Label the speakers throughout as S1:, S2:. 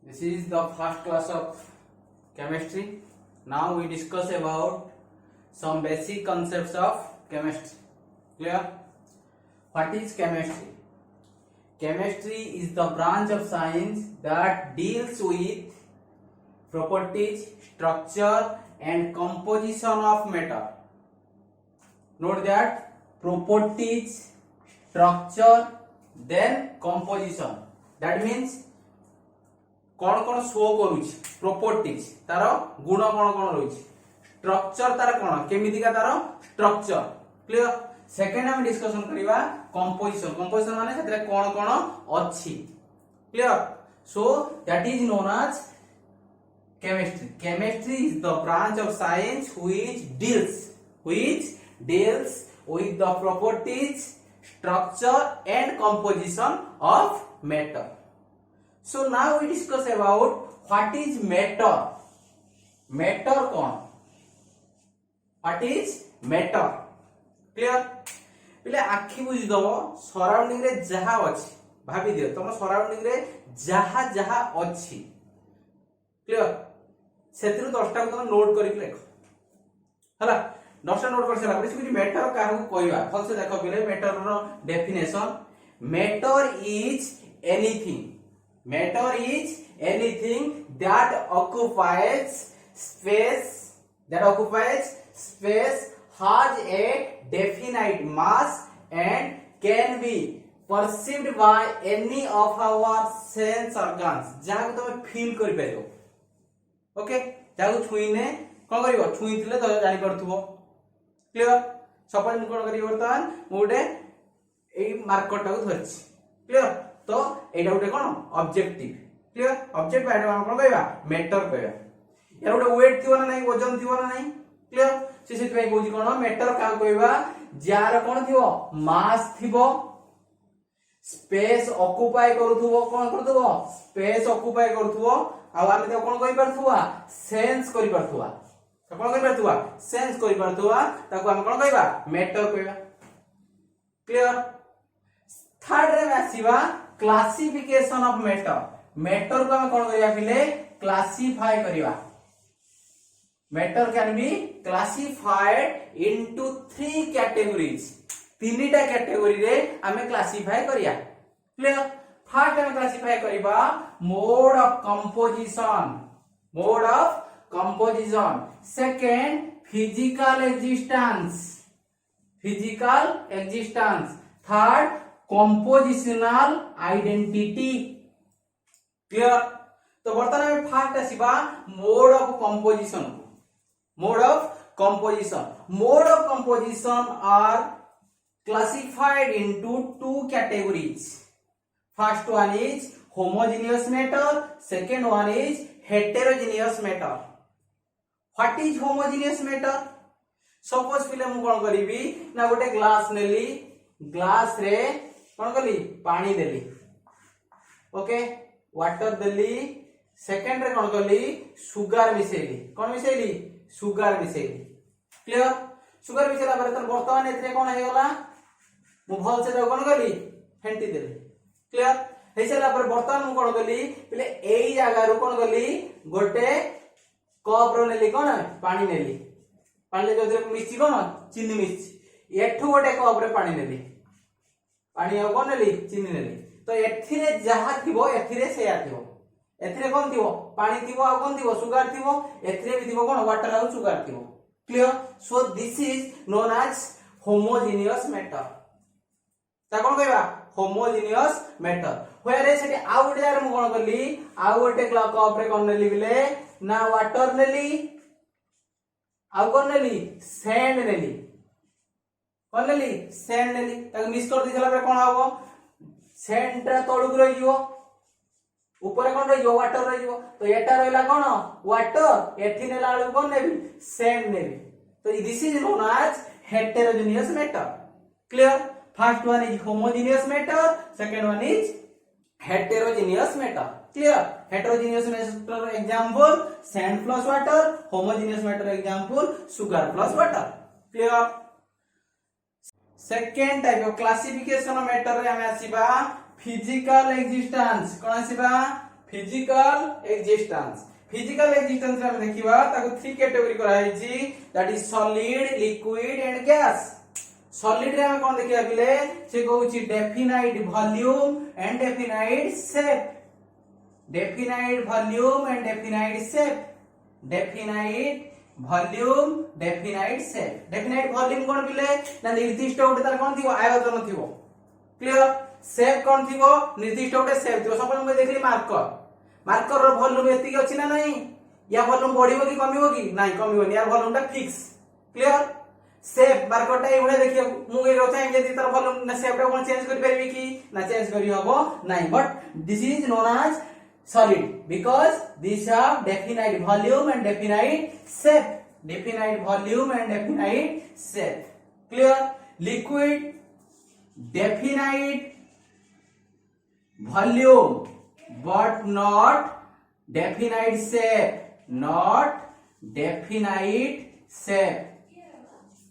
S1: This is the first class of chemistry. Now we discuss about some basic concepts of chemistry. Clear? What is chemistry? Chemistry is the branch of science that deals with properties, structure and composition of matter. Note that properties, structure, then composition. That means कौन कौन show करूची properties तार गुण कौन कौन रही structure तार कौन केमिति का तार स्ट्रक्चर क्लियर सेकंड हम डिस्कशन करबा कंपोजिशन कंपोजिशन माने सेतरे कौन कौन अछि clear so that is known as chemistry chemistry is the branch of science which deals with the properties structure and composition of matter. So now we discuss about what is matter. Matter कौन? What is matter? Clear? पहले आखि बुझ दबो surrounding रे जहा अछि भाबी दियो तम सराउंडिंग रे जहा जहा अछि क्लियर सेतिरु 10टा को तुम नोट करिक लेख हला 10टा नोट कर सला पर मैटर काहू कहबा फल से देखो पहले मैटर रो definition matter is anything Matter is anything that occupies space, has a definite mass and can be perceived by any of our sense organs. जहाँ को तुम फील कर पारो, ओके? जहाँ को छुईने कौन करियो? छुई थिले तो जानी पड़थुबो, क्लियर? सपोज मुझे कौन करियो बर्तमान मुझे ए मार्कर टाको धरछि, क्लियर? तो एटा उठे कोन ऑब्जेक्टिव क्लियर ऑब्जेक्ट बाय हम कोन कहबा मैटर कहबा यार उठे वेट थिबो ना नहीं वजन थिबो ना नहीं क्लियर से से पय कहूची कोन मैटर का कहबा जार कोन थिबो मास थिबो स्पेस ऑक्युपाई करूथबो कोन करथबो स्पेस ऑक्युपाई करूथबो आ आमे तो कोन कहि परथुवा सेंस करि परथुवा तो कोन कहि परथुवा सेंस करि परथुवा ताको हम कोन कहबा मैटर कहबा क्लियर थर्ड रे आसीबा क्लासिफिकेशन ऑफ मैटर को हम कौन करिया पिले क्लासिफाई करिया matter can be classified into 3 categories तीनटा कैटेगरी रे हमें क्लासिफाई करिया क्लियर फर्स्ट हम क्लासिफाई करिबा mode of composition second physical existence third compositional identity clear तो बर्तमान में फास्ट आसीबा mode of composition are classified into 2 categories first one is homogeneous matter second one is heterogeneous matter what is homogeneous matter suppose पिले मु कोन करिवि ना गोटे glass नेली glass रे कोन कली पानी देली ओके वाटर देली सेकंड रे कोन कली सुगर मिसेली कोन micelle sugar micelle clear sugar micellar पर त वर्तमान एथरे कोन हे गला मु भल से कोन कली फेंटी देली क्लियर हेसेला पर वर्तमान मु कोन कली पले एई जागा रो कोन कली गोटे कप रो नेली कोन पानी नेली पानी ले जोदरे मिछि कोन चीनी मिछि एठु गोटे कप रे पानी नेली पानी आ कोन नेली चीनी नेली तो एथिरे जहा थिबो एथिरे सेया थिबो एथिरे कोन थिबो पानी थिबो आ कोन थिबो सुगर थिबो एथिरे भी थिबो कोन वाटर आ सुगर थिबो clear so this is known as homogeneous matter ता कोन कहबा होमोजेनियस मैटर व्हेयर सेठी आ गोटे जार मु कोन करली आ गोटे कप रे कोन नेली बिले ना वाटर नेली आ कोन नेली सैंड नेली कोन नेली सैंड नेली ताको मिक्स कर दिसला पर कोन आबो सैंड रा तळुक रहि जिवो ऊपर कोन रहि जिवो वाटर रहि जिवो तो एटा रहला कोन वाटर एथि नेला आलु कोन नेबी सैंड नेबी तो this is known as heterogeneous matter clear first one is homogeneous matter second one is heterogeneous matter clear heterogeneous matter example sand plus water homogeneous matter example sugar plus water clear second type of classification of matter रे हमें आसीबा physical existence कोन आसीबा physical existence रे हम देखिबा ताको three category करा हैछि that is solid liquid and gas solid रे हम कोन देखिबा बिले से कहउछि definite volume and definite shape definite volume and definite shape definite volume definite shape definite volume कोन बिले ना निर्दिष्ट उडे तार कोन थिबो आयतन थिबो क्लियर शेप कोन थिबो निर्दिष्ट उडे शेप थिबो सपोज हम देखली मार्कर रो वॉल्यूम एति अछि ना नहीं या वॉल्यूम बढ़िबो कि कमिबो कि नहीं कमिबो या वॉल्यूम ता फिक्स क्लियर शेप मार्कर ता एवढे देखियो मु ए रोचा जे तार वॉल्यूम ना शेप ता कोन चेंज करि परबी कि ना चेंज करि हबो नहीं but this is known as solid because these are definite volume and definite shape clear liquid definite volume but not definite shape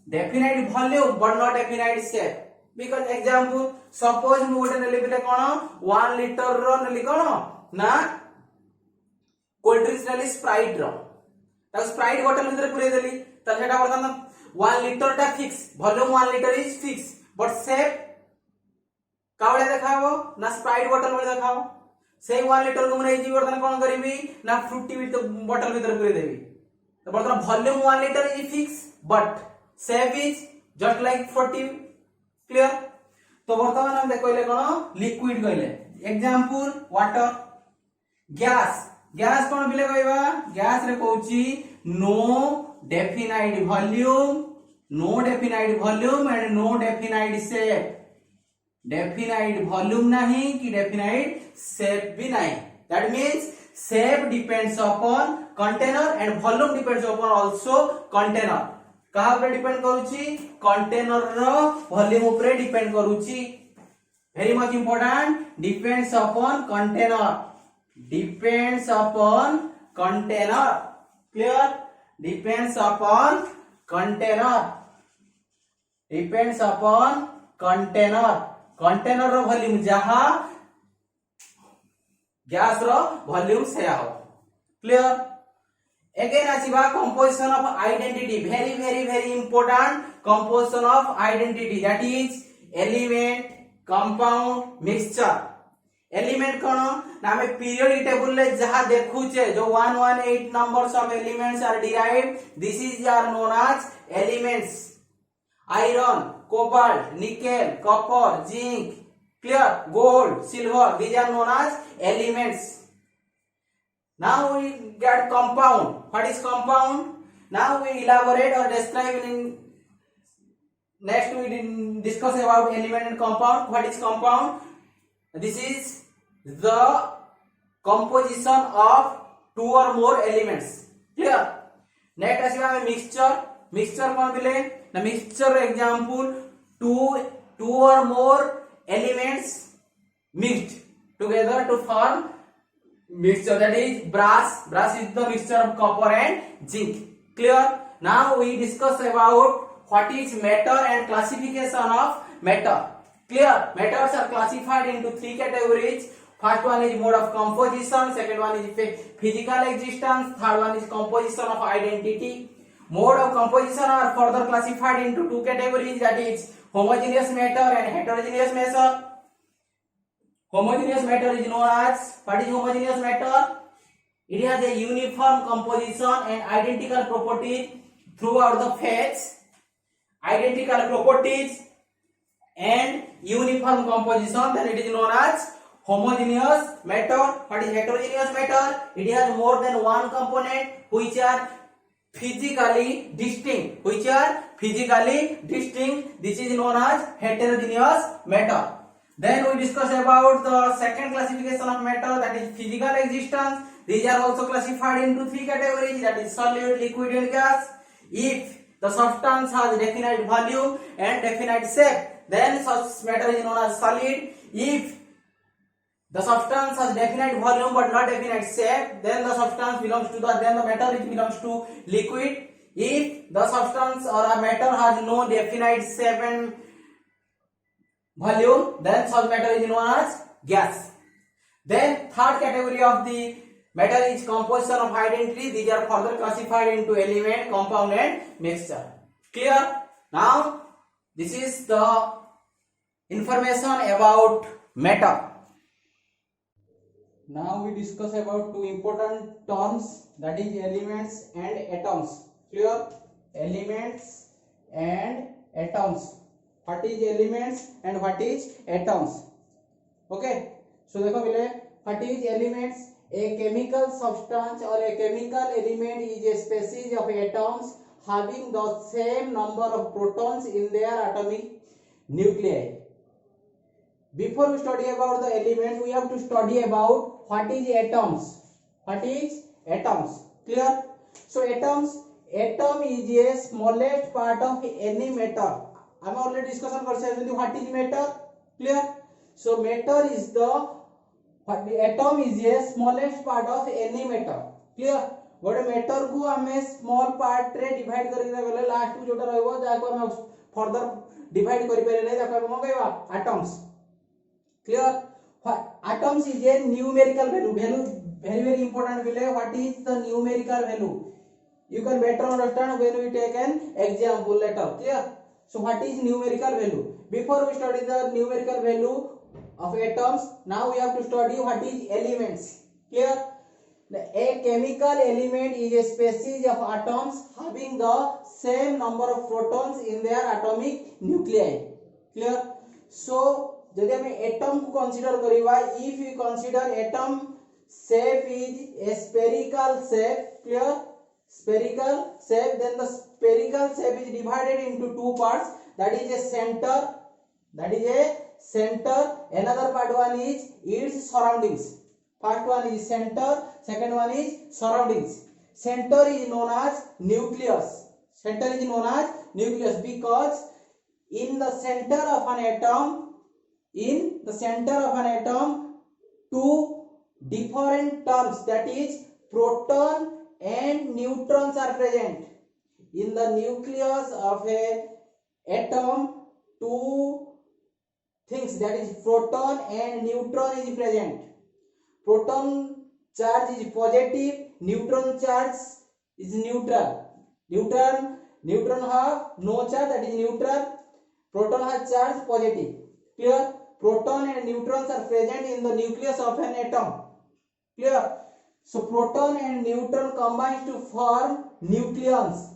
S1: definite volume but not definite shape because example suppose mu gote neli bile kono 1 liter ro neli kono ना cold drinks नेली Sprite रो ता Sprite बोतल भीतर पुरे देली त सेटा बर्तन 1 litre ता fix volume 1 litre is fix but shape कावळे देखाबो ना स्प्राइट बोतल में देखाबो से 1 लीटर को नै जी बर्तन कोन करबी ना फ्रूटी बोतल भीतर पुरे देबी तो बर्तन volume 1 litre is fix but shape is just like 40 clear तो बर्तमान हम देखले कोन लिक्विड कहले एग्जांपल वाटर गैस कोन बिले कहबा गैस रे कहउची no definite volume and no definite shape definite volume नहीं कि डेफिनाइट शेप भी नहीं that means shape depends upon container and volume depends upon also container कहा ऊपर डिपेंड करूची कंटेनर रो वॉल्यूम ऊपर डिपेंड करूची very much important depends upon container clear depends upon container rho volume जहा गैस रो वॉल्यूम से हो clear again आसीबा composition of identity very important composition of identity that is element compound mixture element कोन ना हमें periodic table ले जहां देखुचे जो 118 numbers of elements are derived this is are known as elements iron cobalt nickel copper zinc clear gold silver these are known as elements now we get compound what is compound now we elaborate or describe in next we discuss about element and compound what is compound this is the composition of two or more elements clear next asiba mixture kon bile na mixture example two or more elements mixed together to form mixture that is brass is the mixture of copper and zinc clear now we discuss about what is matter and classification of matter clear matters are classified into three categories first one is mode of composition second one is physical existence third one is composition of identity mode of composition are further classified into two categories that is homogeneous matter and heterogeneous matter homogeneous matter is known as what is homogeneous matter it has a uniform composition and identical properties throughout the phase identical properties and uniform composition then it is known as homogeneous matter what is heterogeneous matter it has more than one component which are physically distinct this is known as heterogeneous matter then we discuss about the second classification of matter that is physical existence these are also classified into three categories that is solid liquid and gas if the substance has definite volume and definite shape then such matter is known as solid if the substance has definite volume but not definite shape then the substance belongs to the matter which belongs to liquid if the substance or a matter has no definite shape and volume then such matter is known as gas Then third category of the metal is composition of identity. These are further classified into element, compound and mixture. Clear? Now this is the information about metal. Now we discuss about two important terms, that is elements and atoms. Clear? Elements and atoms. What is elements and what is atoms? Okay, so देखो पहले what is elements? A chemical substance or a chemical element is a species of atoms having the same number of protons in their atomic nuclei. Before we study about the elements, we have to study about what is atoms. What is atoms? Clear? So atom is a smallest part of any matter. I am already discussion कर what is matter. Clear? So matter is the atom is a smallest part of any matter. Clear? गोटे matter को हमें small part रे divide करके गले last को जोटा रहबो जाको हम फर्दर डिवाइड करि परले जाको हम कहबा atoms. Clear? Atoms is a numerical value. Very important value. What is the numerical value? You can better understand when we take an example later. Clear? So what is numerical value? Before we study the numerical value of atoms, now we have to study what is elements. Clear? A chemical element is a species of atoms having the same number of protons in their atomic nuclei. Clear? So जदि हम atom को consider करिवा, if we consider atom shape is a spherical shape. Clear? Spherical shape, then the spherical shape is divided into two parts, that is a center, another part one is its surroundings. Part one is center, second one is surroundings. Center is known as nucleus. Center is known as nucleus because in the center of an atom two different terms, that is proton and neutrons are present. In the nucleus of a atom two things, that is proton and neutron is present. Proton charge is positive, neutron charge is neutral. Neutron have no charge, that is neutral. Proton has charge positive. Clear? Proton and neutrons are present in the nucleus of an atom. Clear? So proton and neutron combine to form nucleons.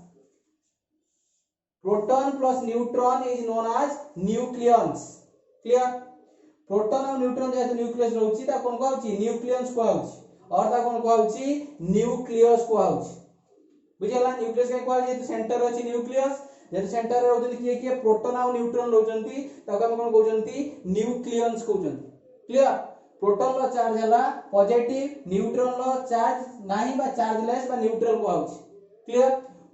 S1: Proton plus neutron is known as nucleons. Clear? Proton और neutron जेहेतु nucleus रहउची ता कोन कहउची nucleus कहउची और ता कोन कहउची nucleus कहउची. बुझियला? Nucleus के कहउची जेहेतु centre अछि nucleus, जेहेतु centre रे रहउचंती किए किए प्रोटॉन और न्यूट्रॉन रहउचंती ताको हम कोन कहउचंती न्यूक्लियस कहउचंती. क्लियर? प्रोटॉन लो चार्ज हला पॉजिटिव, न्यूट्रॉन लो चार्ज नाही बा चार्जलेस बा न्यूट्रल कहउची. क्लियर?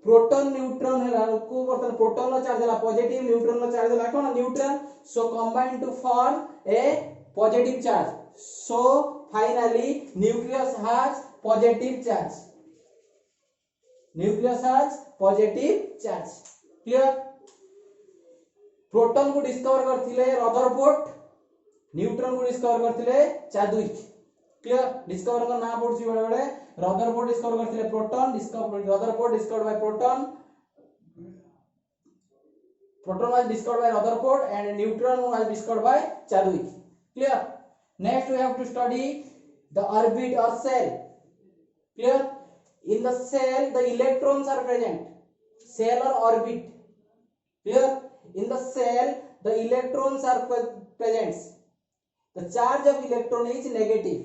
S1: प्रोटॉन न्यूट्रॉन हला को बर्तन प्रोटॉन लो चार्ज हला पॉजिटिव, न्यूट्रॉन लो चार्ज हला कोन neutral. So combine to form a positive charge. So finally nucleus has positive charge. Nucleus has positive charge. Clear? Proton को discover करथिले Rutherford, neutron को discover करथिले Chadwick. Clear? Discover का नाम पड़छि बड़े बड़े रदरफोर्ड डिस्कवर करथिले proton, Rutherford discovered by proton. Proton was discovered by Rutherford and neutron was discovered by Chadwick. Clear? Next we have to study the orbit or cell. Clear? In the cell the electrons are present. Cell or orbit. Clear? In the cell the electrons are present. The charge of electron is negative.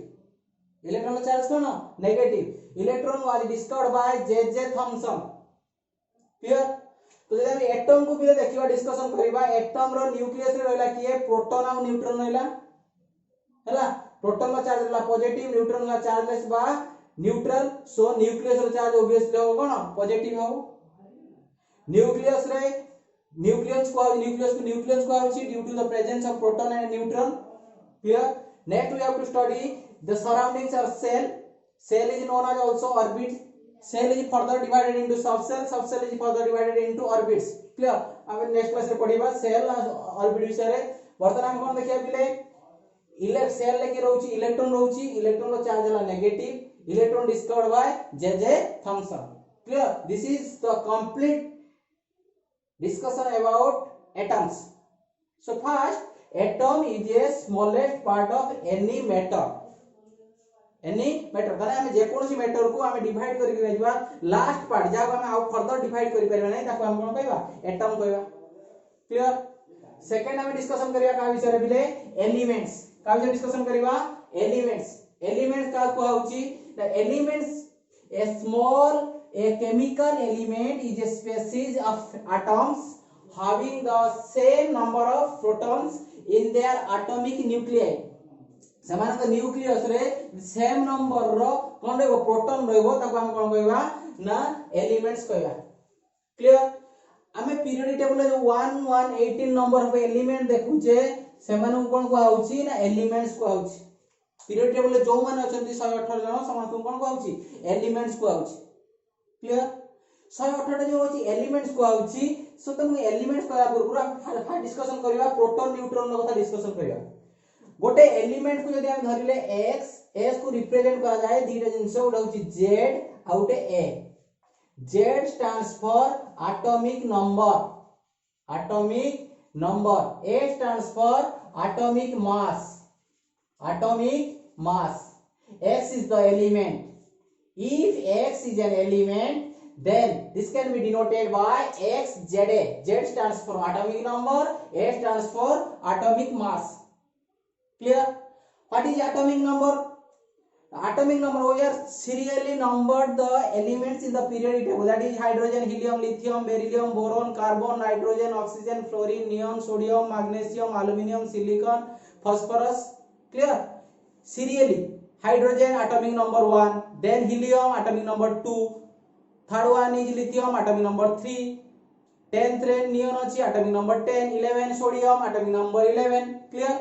S1: Electron charge kono negative. Electron was discovered by J.J. Thomson. Clear? तो जब हम atom को भी देखिबा discussion करिबा, atom रो nucleus रे रहला किए प्रोटॉन और न्यूट्रॉन रहला. हला प्रोटॉन रो चार्ज रहला पॉजिटिव, न्यूट्रॉन रो चार्जलेस बा न्यूट्रल. सो न्यूक्लियस रो चार्ज ऑब्वियसली हो कोन पॉजिटिव हो. न्यूक्लियस को न्यूक्लियस को आउची due to the presence of proton and neutron. Clear? Next we have to study the surroundings of cell. Cell is known as also orbit. Cell is further divided into subcell. Subcell is further divided into orbits. Clear? अब next class रे पढिबा cell orbit विषय रे. वर्तमान हम कोन देखिया बिले elect cell लेके रहउची electron रहउची electron रो charge हला negative electron discovered by J Thomson clear this is the complete discussion about atoms so first atom is a smallest part of any matter ताने हम जे कोनोसी मैटर को हम डिवाइड करके रहिबा last part जा हम आउ फर्दर डिवाइड करि परबा नै ताको हम कोन कहबा एटम कहबा क्लियर सेकंड हम डिस्कशन करिया का विषय रे बिले एलिमेंट्स का विषय डिस्कशन करिबा एलिमेंट्स का को होउची the elements a small a chemical element is a species of atoms having the same number of protons in their atomic nuclei समान न्यूक्लियस रे सेम नंबर रो कोन रहबो प्रोटॉन रहबो ताको हम कोन कहबा ना एलिमेंट्स कहबा क्लियर हमें पीरियोडिक टेबल जो 1 1 18 नंबर ऑफ एलिमेंट देखु जे समान कोन को आउची ना एलिमेंट्स को आउची पीरियोडिक टेबल जो माने अछंती 118 जन समान कोन को आउची एलिमेंट्स को आउची क्लियर 118 जो होची एलिमेंट्स को आउची सो तुम एलिमेंट्स करा पूरा फा डिस्कशन करिवा प्रोटॉन न्यूट्रॉन रो कथा डिस्कशन करिवा गोटे एलिमेंट को यदि हम धरिले x s को रिप्रेजेंट करा जाय दीटा जिंस उडा होची z आउटे a z stands for atomic number a stands for atomic mass x is the element if x is an element then this can be denoted by xza z stands for atomic number a stands for atomic mass clear what is atomic number we are serially numbered the elements in the periodic table that is hydrogen helium lithium beryllium boron carbon nitrogen oxygen fluorine neon sodium magnesium aluminum silicon phosphorus clear serially hydrogen atomic number 1 then helium atomic number 2 third one is lithium atomic number 3 10th रे neon अछि atomic number 10 11 sodium atomic number 11 clear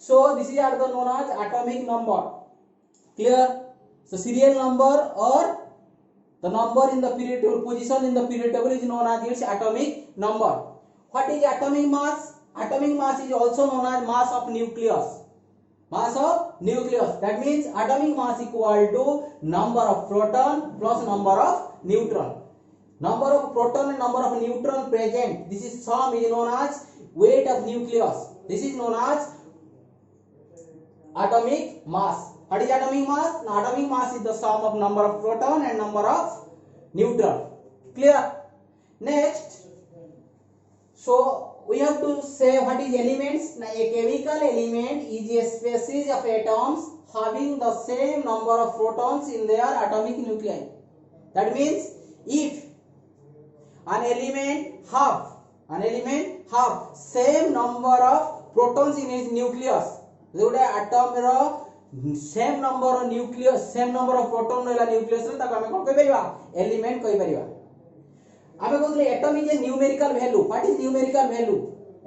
S1: so this is are the known as atomic number clear so serial number or the number in the periodic table position in the periodic table is known as its atomic number what is atomic mass is also known as mass of nucleus that means atomic mass equal to number of proton plus number of neutron number of proton and number of neutron present this is sum is known as weight of nucleus this is known as atomic mass what is atomic mass now atomic mass is the sum of number of proton and number of neutron clear next so we have to say what is elements now a chemical element is a species of atoms having the same number of protons in their atomic nuclei that means if an element have same number of protons in its nucleus जोडे atom रो same number of nucleus same number of proton रहला nucleus रे ताको हमें कोन कहि परिबा element कहि परिबा हमें कहले atom is a numerical value what is numerical value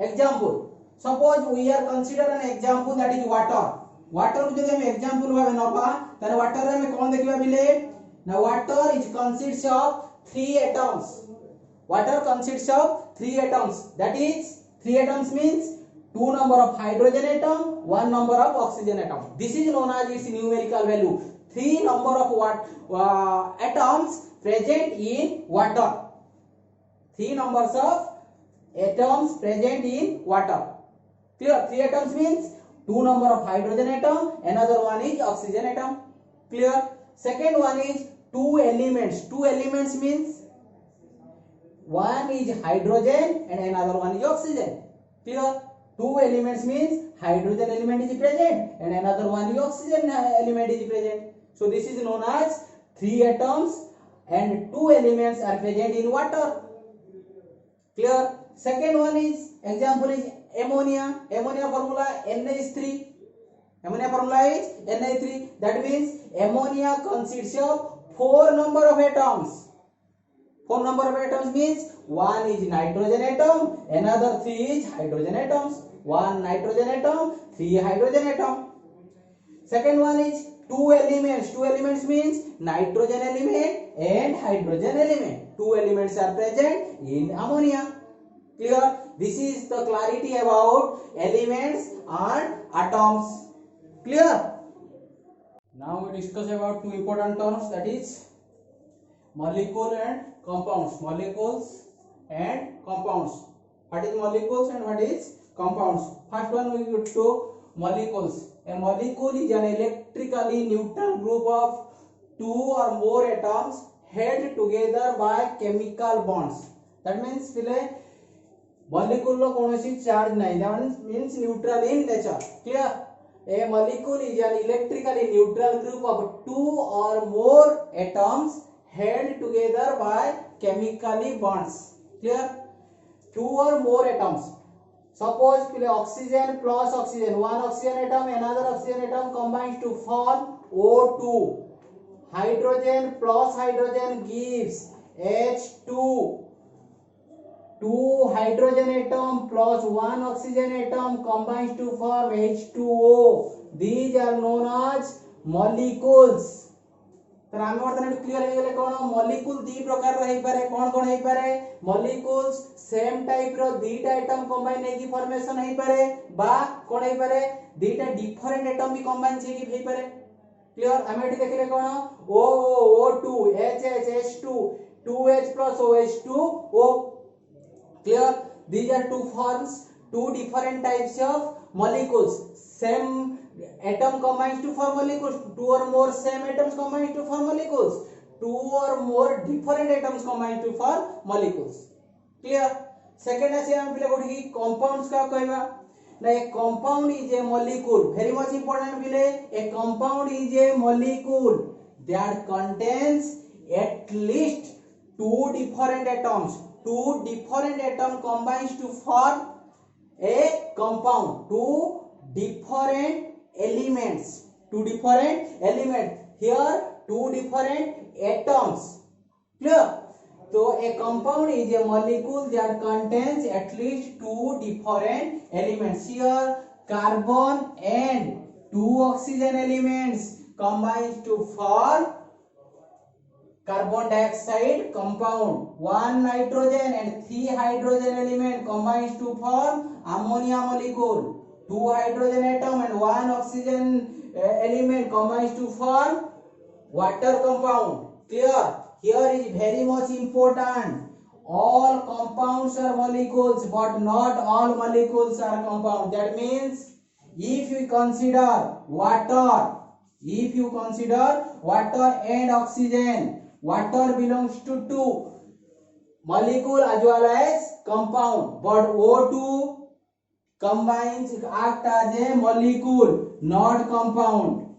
S1: example suppose we are consider an example that is water को जदि हम एग्जांपल भाबे नबा तने वाटर रे हमें कोन देखिबा बिले ना water is consists of 3 atoms water consists of 3 atoms that is 3 atoms means 2 number of hydrogen atom 1 number of oxygen atom this is known as its numerical value 3 number of atoms present in water 3 numbers of atoms present in water clear 3 atoms means 2 number of hydrogen atom another one is oxygen atom clear second one is 2 elements means one is hydrogen and another one is oxygen clear 2 elements means hydrogen element is present and another one is oxygen element is present so this is known as 3 atoms and 2 elements are present in water clear second one is example is ammonia formula NH3 ammonia formula is NH3 that means ammonia consists of 4 number of atoms 4 number of atoms means one is nitrogen atom another 3 is hydrogen atoms 1 nitrogen atom 3 hydrogen atom second one is 2 elements means nitrogen element and hydrogen element 2 elements are present in ammonia clear this is the clarity about elements and atoms Clear? Now we discuss about two important terms, that is molecule and compounds. Molecules and compounds. What is molecules and what is compounds? First one we go to molecules. A molecule is an electrically neutral group of two or more atoms held together by chemical bonds. That means pile molecule ro konosi charge nahi, that means neutral in nature. Clear? A molecule is an electrically neutral group of two or more atoms held together by chemically bonds. Clear? Two or more atoms. Suppose pile oxygen plus oxygen, one oxygen atom, another oxygen atom combines to form O2. Hydrogen plus hydrogen gives H2. Two hydrogen atom plus one oxygen atom combines to form H2O. These are known as molecules. तर आम बर्तमान clear हो गले कोन molecule दी प्रकार रही पारे कोन कोन हेई पारे molecules same type रो दीटा atom combine हे की फॉर्मेशन हेई पारे बा कोन हेई पारे दीटा डिफरेंट एटम भी कंबाइन हे की हेई पारे क्लियर आम एठी देखले कोन O2 H2 2H plus OH2O clear these are two forms two different types of molecules same atom combines to form molecules two or more same atoms combines to form molecules two or more different atoms combines to form molecules clear second as हम पहले कोठी compounds का कहबा ना a compound is a molecule very much important pile a compound is a molecule that contains at least two different atoms combines to form a compound two different elements here two different atoms clear so a compound is a molecule that contains at least two different elements here carbon and two oxygen elements combines to form carbon dioxide compound one nitrogen and three hydrogen element combines to form ammonia molecule two hydrogen atom and one oxygen element combines to form water compound clear here is very much important all compounds are molecules but not all molecules are compounds that means if you consider water and oxygen water belongs to two molecule as well as compound but O2 combines act as a molecule not compound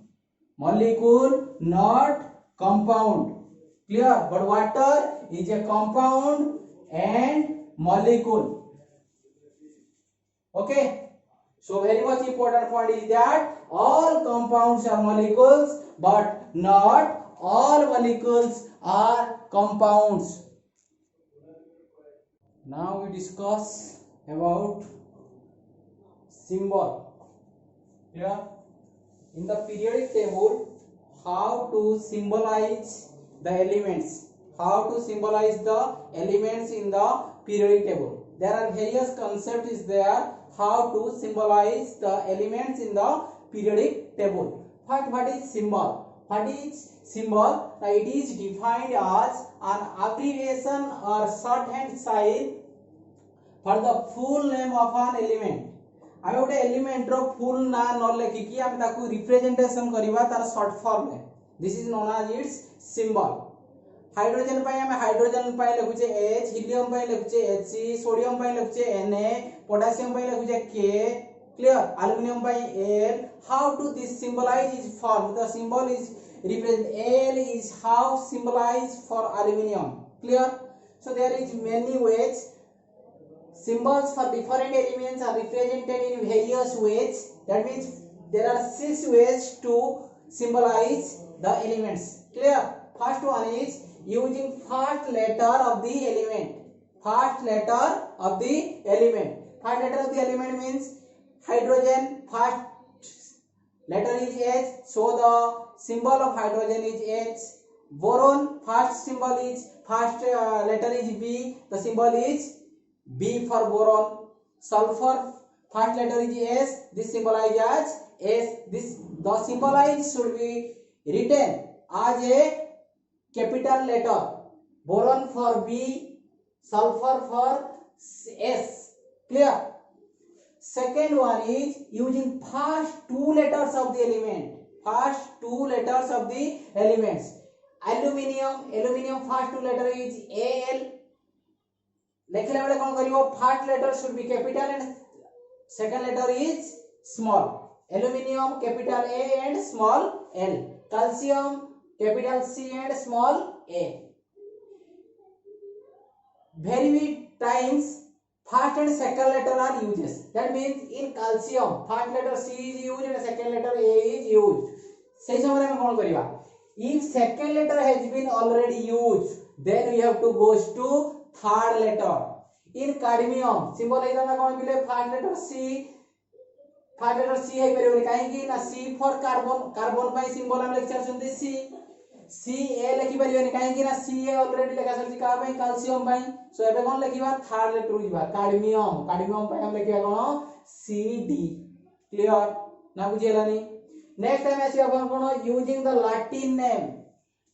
S1: clear but water is a compound and molecule okay so very much important point is that all compounds are molecules but not all molecules are compounds now we discuss about symbol here in the periodic table how to symbolize the elements in the periodic table there are various concepts is there how to symbolize the elements in the periodic table what is symbol it is defined as an abbreviation or shorthand sign for the full name of an element आमे गोटे element रो full ना न लेखि कि आमे ताकू representation करबा तार short form में this is known as its symbol hydrogen पाई आमे हाइड्रोजन पाई लिखुचे H हीलियम पाई लिखुचे Hc सोडियम पाई लिखुचे Na पोटेशियम पाई लिखुचे K क्लियर एल्युमिनियम पाई L how to this symbolize is form the symbol is represent L is how symbolized for aluminum clear so there is many ways symbols for different elements are represented in various ways that means there are 6 ways to symbolize the elements clear first one is using first letter of the element first letter of the element means hydrogen first letter is H so the symbol of hydrogen is H boron first letter is B the symbol is B for boron sulfur first letter is S this symbolizes as S this The symbolize should be written as a capital letter. Boron for B, sulfur for S. Clear? Second one is using first two letters of the element. First two letters of the elements. Aluminium first two letter is Al. लिखला बेले कौन करियो? First letter should be capital and second letter is small. Aluminium capital A and small l. Calcium capital C and small a. Very times first and second letter are used. That means in calcium first letter C is used and second letter A is used. सही समय में कौन करिवा? If second letter has been already used, then we have to go to third letter. In cadmium symbol है ना कौन बिले? first letter C है परिवार काहे कि ना C for carbon pi symbol हम लेक्चर सुनते C A लिखि परिवार काहे कि ना C A ऑलरेडी लिखा सरजी का पाई कैल्शियम पाई. सो एबे कौन लिखिबा? थर्ड लेटर उइबा cadmium पाई हम लिखिबा कोन? CD. क्लियर ना बुझियलानी? नेक्स्ट टाइम आसी अपन कोन? यूजिंग द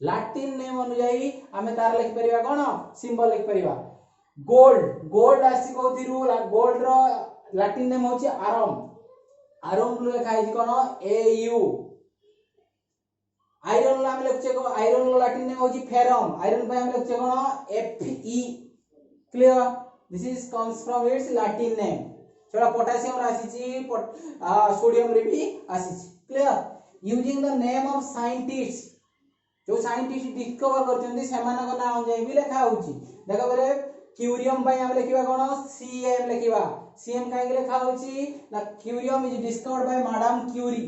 S1: लैटिन नेम अनुसार हमें तार लिखि परिबा कोन? सिंबल लिखि परिबा. गोल्ड आसी कोथिरु? गोल्ड रो लैटिन नेम होची आरम लिखा है कोन? AU. आयरन ला हम लिखछे को? आयरन रो लैटिन नेम होची फेरम. आयरन पे हम लिखछे कोन? Fe. Clear? This is comes from its Latin name. छोड़ा पोटेशियम आसीची, सोडियम रे भी आसीची. Clear? Using the name of scientist, जो साइंटिस्ट डिस्कवर करछन्ती सेमान को नाम जाई भी लिखा होची. देखो बेले क्यूरियम पे हम लिखिबा कोन? CM लिखिबा. CM काहे लिखा होची ना? Curium is discovered by madam Curie.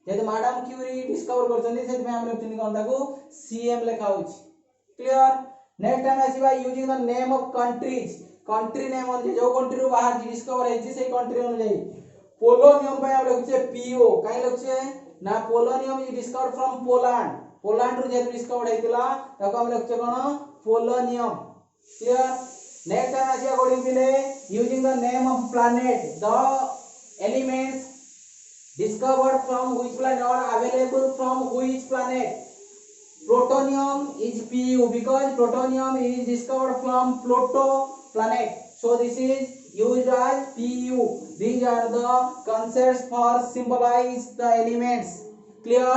S1: जेते मैडम क्यूरी डिस्कवर करछन्ती सेति में हम लिखछन्ती कोन ताको? CM लिखा होची. क्लियर? नेक्स्ट टाइम आसीबा using the name of countries. Country name जे जो कंट्री रो बाहर डिस्कवर हेची सेही कंट्री अनुसार. पोलोनियम पे हम लिखछे PO. काहे लिखछे ना? Polonium is discovered from Poland रो जे डिस्कवर्ड हेतिला ताको हम लिखछे कोन? पोलोनियम. क्लियर? नेक्स्ट टाइम आसी according to using the name of planet, the elements discovered from which planet or available from which planet. Plutonium is Pu because plutonium is discovered from Pluto planet. So this is used as Pu. These are the concepts for symbolize the elements. Clear?